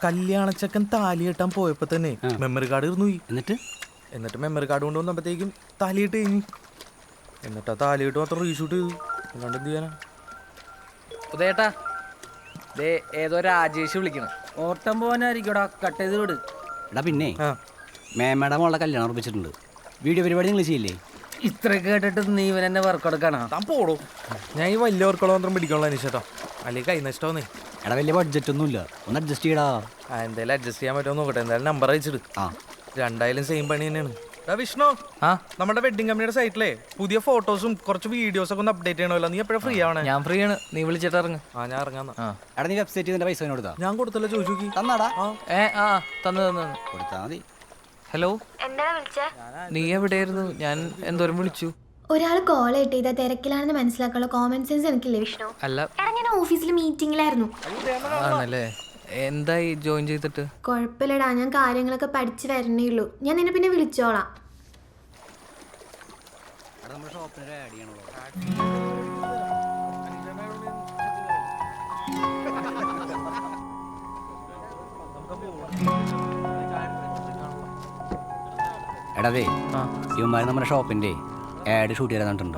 കല്യാണച്ചക്കൻ താലി കെട്ടാൻ പോയപ്പോ തന്നെ മെമ്മറി കാർഡ് ഇരുന്നു പോയി. എന്നിട്ട് മെമ്മറി കാർഡ് കൊണ്ടുവന്നപ്പോഴത്തേക്കും താലിയിട്ട് കഴിഞ്ഞു. എന്നിട്ടാ താലിയിട്ട് മാത്രം റീഷൂട്ട് ചെയ്തു. അല്ലാണ്ട് എന്ത് ചെയ്യാനാ? ഉദയേട്ടാ, ദേ ഏതോ രാജേഷ് വിളിക്കണം. ഓട്ടം പോകാനായിരിക്കടാ, കട്ട് ചെയ്ത് വിട്. എടാ പിന്നെ മേമയുടെ മോളെ കല്യാണം ഉറപ്പിച്ചിട്ടുണ്ട്. വീഡിയോ പരിപാടി നിങ്ങൾ ചെയ്യില്ലേ? ഇത്രയൊക്കെ കേട്ടിട്ട് നീ ഇവൻ എന്നെ വർക്ക് എടുക്കാനാ? താൻ പോടോ. ഞാൻ ഈ വലിയ വർക്കുള്ള മാത്രം പിടിക്കാനുള്ള അനീഷേട്ടാ, അല്ലെങ്കിൽ കൈ നഷ്ടമാന്നേ. എടാ വലിയ ബഡ്ജറ്റ് ഒന്നും ഇല്ല, ഒന്ന് അഡ്ജസ്റ്റ് ചെയ്യടാ. എന്തായാലും അഡ്ജസ്റ്റ് ചെയ്യാൻ പറ്റുമോ നോക്കട്ടെ. എന്തായാലും നമ്പർ അയച്ചിട്ട്. രണ്ടായാലും സെയിം പണി തന്നെയാണ്. വിഷ്ണു, നമ്മുടെ വെഡിങ് കമ്പനിയുടെ സൈറ്റിലെ പുതിയ ഫോട്ടോസും കുറച്ച് വീഡിയോസും ഒക്കെ ഒന്ന് അപ്ഡേറ്റ് ചെയ്യണമല്ലോ. നീ എപ്പോഴും ഫ്രീ ആവണേ? ഞാൻ ഫ്രീ ആണ്, നീ വിളിച്ചിട്ട് ഇറങ്ങ്. ഞാൻ ഇറങ്ങാം. എടാ നീ വെബ്സൈറ്റ് ചെയ്തിന്റെ പൈസ കൊടുത്താ? ഞാൻ കൊടുത്തല്ലോ, ചോദിച്ചു തന്നാടാ. തന്നു കൊടുത്താ മതി. ഹലോ, നീ എവിടെയായിരുന്നു? ഞാൻ എന്തോരം വിളിച്ചു. ഒരാൾ കോൾ ചെയ്ത തിരക്കിലാണെന്ന് മനസ്സിലാക്കാനുള്ള കോമൺ സെൻസ് എനിക്കില്ലേ വിഷ്ണു? അല്ല, ഞാൻ ഓഫീസിൽ മീറ്റിംഗിലായിരുന്നു. ആണല്ലേ? എന്തായി ജോയിൻ ചെയ്തിട്ട്? കുഴപ്പമില്ലടാ, ഞാൻ കാര്യങ്ങളൊക്കെ പഠിച്ചു വരണേ ഉള്ളൂ. ഞാൻ നിന്നെ പിന്നെ വിളിച്ചോളാം. എടാവേ, ഇവന്മാർ നമ്മുടെ ഷോപ്പിൻ്റെ ആഡ് ഷൂട്ട് ചെയ്ത് തന്നിട്ടുണ്ട്.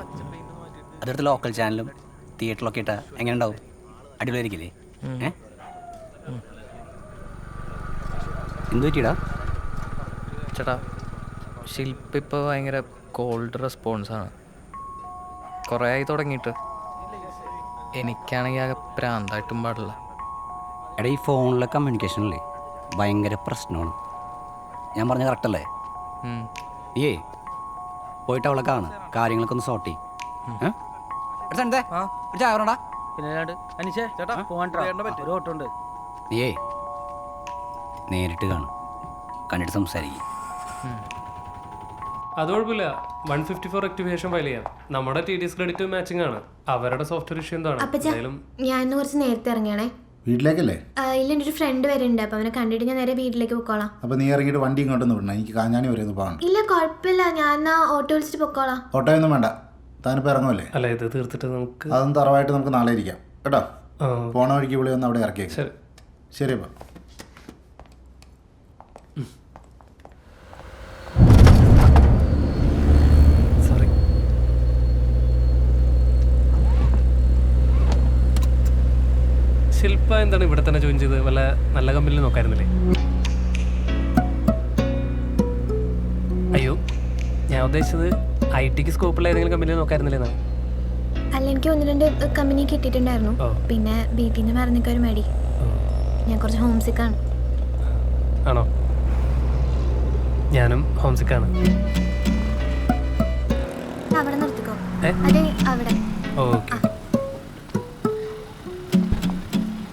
അതെടുത്ത് ലോക്കൽ ചാനലും തിയേറ്ററിലൊക്കെ ഇട്ടാൽ എങ്ങനെ ഉണ്ടാവും? അടിപൊളിയായിരിക്കില്ലേ? എന്ത് പറ്റിയിടാ? ചേട്ടാ, ശില്പ ഇപ്പോൾ ഭയങ്കര കോൾഡ് റെസ്പോൺസാണ്. കുറേ ആയി തുടങ്ങിയിട്ട്. എനിക്കാണെങ്കിൽ ആകെ പ്രാന്തായിട്ടും പാടില്ല. എടാ, ഈ ഫോണിലെ കമ്മ്യൂണിക്കേഷനില്ലേ ഭയങ്കര പ്രശ്നമാണ്. ഞാൻ പറഞ്ഞ കറക്റ്റല്ലേ? ഏ പോയിട്ട് അവളെ കാണും, കാര്യങ്ങളൊക്കെ ഒന്ന് സോർട്ട് ചെയ്യും. നീയേ നേരിട്ട് കാണും, കണ്ടിട്ട് സംസാരിക്കും. അത് കുഴപ്പമില്ല. 154 ആക്ടിവേഷൻ ഫയൽ ചെയ്യാം. നമ്മുടെ TDS ക്രെഡിറ്റ് മാച്ചിങ് ആണ്. അവരുടെ സോഫ്റ്റ്വെയർ ഇഷ്യൂ എന്താണ്? ഞാൻ ഇന്ന് കുറച്ച് നേരത്തെ ഇറങ്ങിയാണേ. വീട്ടിലേക്കല്ലേ? ഇല്ല, എൻ്റെ ഒരു ഫ്രണ്ട് വരുന്നുണ്ട്. അപ്പൊ അവനെ കണ്ടിട്ട് ഞാൻ നേരെ വീട്ടിലേക്ക് പൊക്കോളാം. അപ്പൊ നീ ഇറങ്ങിയിട്ട് വണ്ടി ഇങ്ങോട്ടൊന്ന് വിടണം, എനിക്ക് കാഞ്ഞാണി വരെ ഒന്ന് പോകണം. ഇല്ല, കുഴപ്പമില്ല, ഞാൻ ഓട്ടോ വിളിച്ചിട്ട് പൊക്കോളാം. ഓട്ടോയൊന്നും വേണ്ട, താനിപ്പോൾ ഇറങ്ങുമല്ലേ? അല്ല, ഇത് തീർത്തിട്ട് നമുക്ക് അതൊന്നും തറവായിട്ട് നമുക്ക് നാളെ ഇരിക്കാം കേട്ടോ. പോണ വഴിക്ക് ഇവിടെ ഒന്ന് അവിടെ ഇറക്കിയേക്കാം. ശരി അപ്പം. സോറി. ശില്പ എന്താണ് ഇവിടെ തന്നെ ജോയിൻ ചെയ്ത്? വല്ല നല്ല കമ്പനിയിൽ നോക്കായിരുന്നില്ലേ? അയ്യോ, ഞാൻ ഉദ്ദേശിച്ചത് IT സ്കോപ്പുള്ള ഏതെങ്കിലും കമ്പനിയിൽ നോക്കായിരുന്നില്ലേ എന്നാണ്. അല്ല, എനിക്ക് 1-2 കമ്പനി കിട്ടിയിട്ടുണ്ടായിരുന്നു. പിന്നെ വീട്ടിൽ നിന്ന് പറഞ്ഞിട്ട് ഒരു മടി. ഞാൻ കുറച്ച് ഹോം സിക്കാണ്. ആണോ? ഞാനും ഹോം സിക്കാണ്. അവിടെ നിർത്തിക്കോ. അതെ, അവിടെ. ഓക്കെ.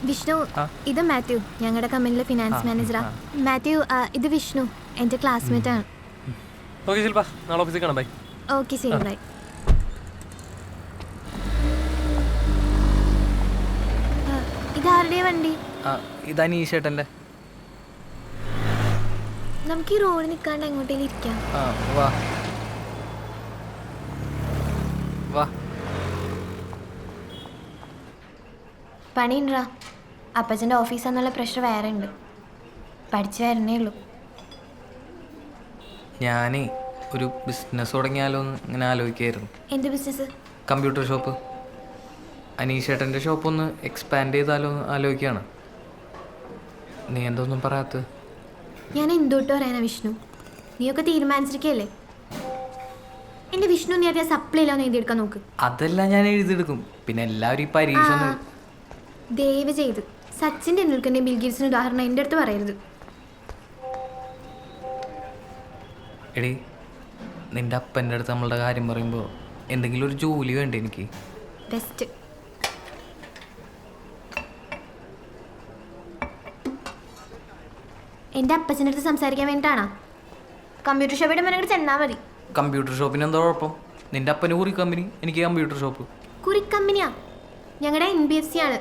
വിഷ്ണു, ഇത് മാത്യു, ഞങ്ങളുടെ കമ്പനിയിലെ ഫിനാൻസ് മാനേജറാ. മാത്യു, ഇത് വിഷ്ണു, എൻ്റെ ക്ലാസ്മേറ്റ് ആണ്. ഓക്കെ ശില്പ, നാളെ ഓഫീസിൽ കാണാം. ബൈ. ഓക്കെ, ശരി, ബൈ. ഇതാരുടെ വണ്ടി? ഇതാ നീശേട്ടൻ്റെ. നമുക്ക് ഈ റോഡ് നിൽക്കാണ്ട് എങ്ങോട്ടേലും ഇരിക്കാം. വാ വാ. പണിയുണ്ടാ? അപ്പച്ചൻ്റെ ഓഫീസാന്നുള്ള പ്രഷർ വേറെ ഉണ്ട്. പഠിച്ചു വരണേ ഉള്ളൂ. ഞാനേ ഒരു ബിസിനസ് തുടങ്ങിയാലോ എന്ന് ഇങ്ങനെ ആലോചിക്കായിരുന്നു. എന്ത് ബിസിനസ്? Computer shop. അനീഷേട്ടൻ്റെ ഷോപ്പ് ഒന്ന് എക്സ്പാൻഡ് ചെയ്താലോ എന്ന് ആലോചിക്കുകയാണ്. നീ എന്തൊന്നും പറയാത്തത്? ഞാൻ എന്തുകൊണ്ട് പറയാനാ വിഷ്ണു? നീയൊക്കെ തീരുമാനിച്ചിരിക്കല്ലേ? എൻ്റെ വിഷ്ണു, നീ അധികം സപ്ലൈ ഇല്ലാന്ന് എഴുതിയെടുക്കാൻ നോക്ക്. അതെല്ലാം ഞാൻ എഴുതിയെടുക്കും. പിന്നെ എല്ലാവരും ഈ പരീക്ഷ ദയവ് ചെയ്ത് സച്ചിൻ ടെണ്ടുൽക്കറിൻ്റെ ബിൽ ഗേറ്റ്സിന് ഉദാഹരണം എൻ്റെ അടുത്ത് പറയരുത്. എടി, നിൻ്റെ അപ്പൻ്റെ അടുത്ത് നമ്മളുടെ കാര്യം പറയുമ്പോൾ എന്തെങ്കിലും ഒരു ജോലി വേണ്ടേ എനിക്ക്? ബെസ്റ്റ്. എൻ്റെ അപ്പച്ചൻ്റെ അടുത്ത് സംസാരിക്കാൻ വേണ്ടിയിട്ടാണോ? കമ്പ്യൂട്ടർ ഷോപ്പിയുടെ മുന്നേ ചെന്നാൽ മതി. കമ്പ്യൂട്ടർ ഷോപ്പിന് എന്താ കുഴപ്പം? നിൻ്റെ അപ്പന് കുറി കമ്പനി, എനിക്ക് കമ്പ്യൂട്ടർ ഷോപ്പ്. കുറി കമ്പനിയാ? ഞങ്ങളുടെ NBFC ആണ്.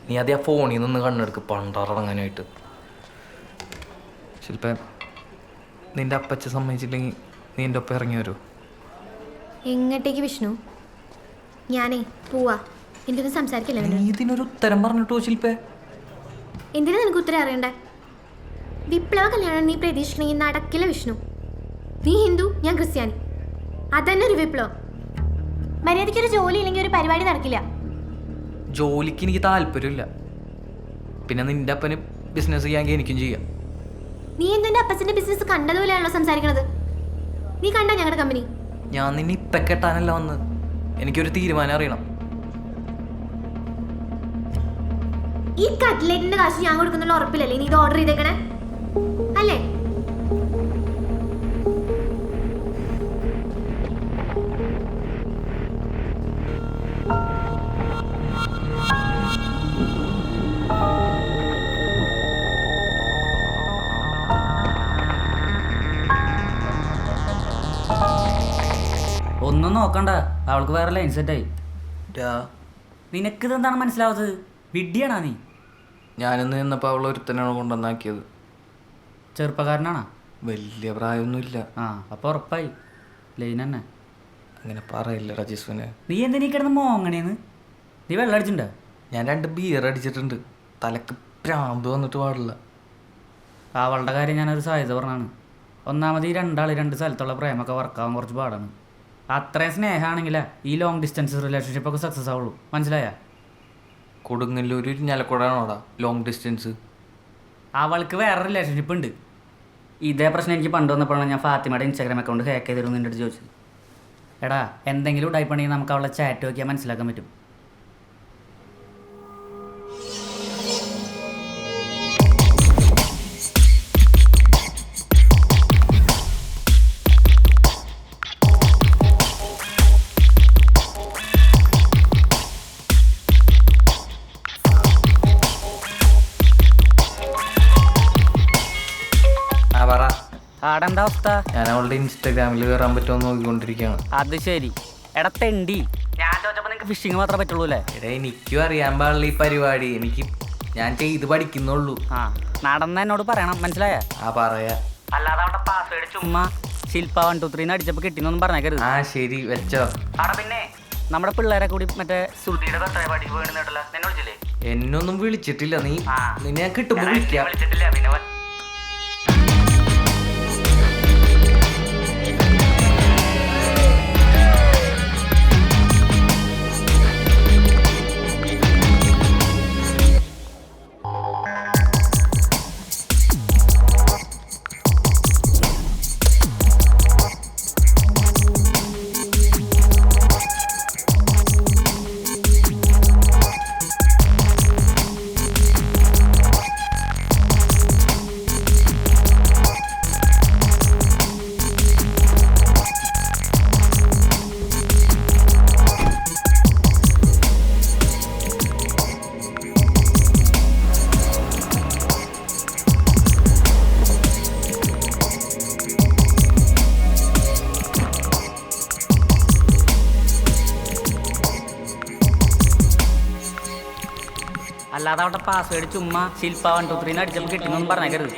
നീ ആദ്യം ആ ഫോണിൽ നിന്ന് കണ്ണെടുക്ക്, പണ്ടാറടങ്ങാനായിട്ട്. ശില്പ, നിൻ്റെ അപ്പച്ച സമ്മതിച്ചില്ലെങ്കിൽ നീ എൻ്റെ ഒപ്പം ഇറങ്ങി വരുമോ? എങ്ങോട്ടേക്ക് വിഷ്ണു? ഞാനേ പോവാ. എന്തിനും സംസാരിക്കില്ല നീ ഇതിനൊരു ഉത്തരം പറഞ്ഞിട്ടോ ശില്പേ? എന്തിനാ നിനക്ക് ഉത്തരം അറിയണ്ടേ? വിപ്ലവ കല്യാണം നീ പ്രതീക്ഷിക്കണമെങ്കിൽ നടക്കില്ല വിഷ്ണു. നീ ഹിന്ദു, ഞാൻ ക്രിസ്ത്യാനി. അതന്നെ ഒരു വിപ്ലവം. മര്യാദയ്ക്കൊരു ജോലി ഇല്ലെങ്കിൽ ഒരു പരിപാടി നടക്കില്ല. ജോലിക്ക് എനിക്ക് താല്പര്യമില്ല. പിന്നെ നിന്റെ അപ്പന് ബിസിനസ് ചെയ്യാമെങ്കിൽ എനിക്കും ചെയ്യാം. നീ എന്തിന്റെ അപ്പച്ചന്റെ ബിസിനസ് കണ്ടതുപോലെയാണല്ലോ സംസാരിക്കണത്. നീ കണ്ട ഞങ്ങളുടെ കമ്പനി? ഞാൻ നിന്നെ ഇപ്പൊ കെട്ടാനല്ല വന്ന്. എനിക്കൊരു തീരുമാനം അറിയണം. ഈ കട്ട്ലേറ്റിന്റെ കാശ് ഞാൻ കൊടുക്കുന്നുള്ള ഉറപ്പില്ലല്ലേ നീ ഇത് ഓർഡർ ചെയ്തേക്കണേ അല്ലേ? ഒന്നും നോക്കണ്ട, അവൾക്ക് വേറെ ലൈൻ സെറ്റായി. നിനക്കിത് എന്താണ് മനസ്സിലാവുന്നത്? വിഡ്ഢിയാണാ നീ? ഞാനിന്ന് നിന്നപ്പോൾ അവൾ ഒരുത്തനാണ് കൊണ്ടുവന്നാക്കിയത്. ചെറുപ്പക്കാരനാണാ? വലിയ പ്രായമൊന്നുമില്ല. ആ, അപ്പോൾ ഉറപ്പായി ലൈൻ തന്നെ. അങ്ങനെ പറയില്ല രജീശ്വനെ. നീ എന്തിനീ കിടന്ന് മോങ്ങണേന്ന്? നീ വെള്ളം അടിച്ചിട്ടുണ്ടോ? ഞാൻ 2 ബിയർ അടിച്ചിട്ടുണ്ട്. തലക്ക് പ്രാന്ത് വന്നിട്ട് പാടില്ല. അവളുടെ കാര്യം ഞാനൊരു സാധ്യത പറഞ്ഞാണ്. ഒന്നാമത് ഈ രണ്ടാൾ 2 സ്ഥലത്തുള്ള പ്രേമൊക്കെ വർക്കാവാൻ കുറച്ച് പാടാണ്. അത്രയും സ്നേഹമാണെങ്കിലേ ഈ ലോങ് ഡിസ്റ്റൻസ് റിലേഷൻഷിപ്പൊക്കെ സക്സസ് ആവുള്ളൂ. മനസ്സിലായ? കൊടുങ്ങല്ലൂർ ഇരിഞ്ഞാലക്കുടയാണോടാ ലോങ് ഡിസ്റ്റൻസ്? അവൾക്ക് വേറെ റിലേഷൻഷിപ്പ് ഉണ്ട്. ഇതേ പ്രശ്നം എനിക്ക് പണ്ട് വന്നപ്പോഴാണ് ഞാൻ ഫാത്തിമയുടെ ഇൻസ്റ്റാഗ്രാം അക്കൗണ്ട് ഹാക്ക് ചെയ്തിരുന്നു നിൻ്റെ അടുത്ത് ചോദിച്ചത്. എടാ, എന്തെങ്കിലും ഉടായിപ്പുണ്ടെങ്കിൽ നമുക്ക് അവളെ ചാറ്റ് നോക്കിയാൽ മനസ്സിലാക്കാൻ പറ്റും. ആടെന്താ അവസ്ഥ? ഞാൻ അവളുടെ ഇൻസ്റ്റാഗ്രാമിൽ കയറാൻ പറ്റുമോ നോക്കിക്കൊണ്ടിരിക്കുകയാണ്. അത് ശരി. എടാ തെണ്ടി, ഞാൻ ചോദിച്ചപ്പോൾ നിങ്ങൾക്ക് ഫിഷിങ് മാത്രമേ പറ്റുള്ളൂ അല്ലേ? എടാ, എനിക്കും അറിയാൻ പാടില്ല ഈ പരിപാടി. ഞാൻ ചെയ്ത് പഠിക്കുന്നുള്ളൂ. ആ, നടന്ന എന്നോട് പറയണം, മനസ്സിലായ? ആ, പറയാ. അല്ലാതെ അവിടെ പാസ്വേഡ് ചുമ്മാ ശില്പ 1 2 3 അടിച്ചപ്പോൾ കിട്ടിയെന്നൊന്നും പറഞ്ഞേക്കരുത്. ആ, ശരി, വെച്ചോ. അവിടെ പിന്നെ നമ്മുടെ പിള്ളേരെ കൂടി മറ്റേ സുധിയുടെ ബർത്ത്ഡേ പാർട്ടിക്ക് പോയിട്ടില്ല. നിന്നെ വിളിച്ചില്ലേ? എന്നൊന്നും വിളിച്ചിട്ടില്ല. നിന്നെ ഞാൻ കിട്ടുമ്പോൾ വിളിക്കാം. വിളിച്ചിട്ടില്ല പിന്നെ അല്ലാതെ അവിടെ പാസ്വേഡ് ചുമ്മാ ശില്പ 1 2 3 അടിച്ചപ്പോൾ കിട്ടിയെന്നൊന്നും പറഞ്ഞേക്കരുത്.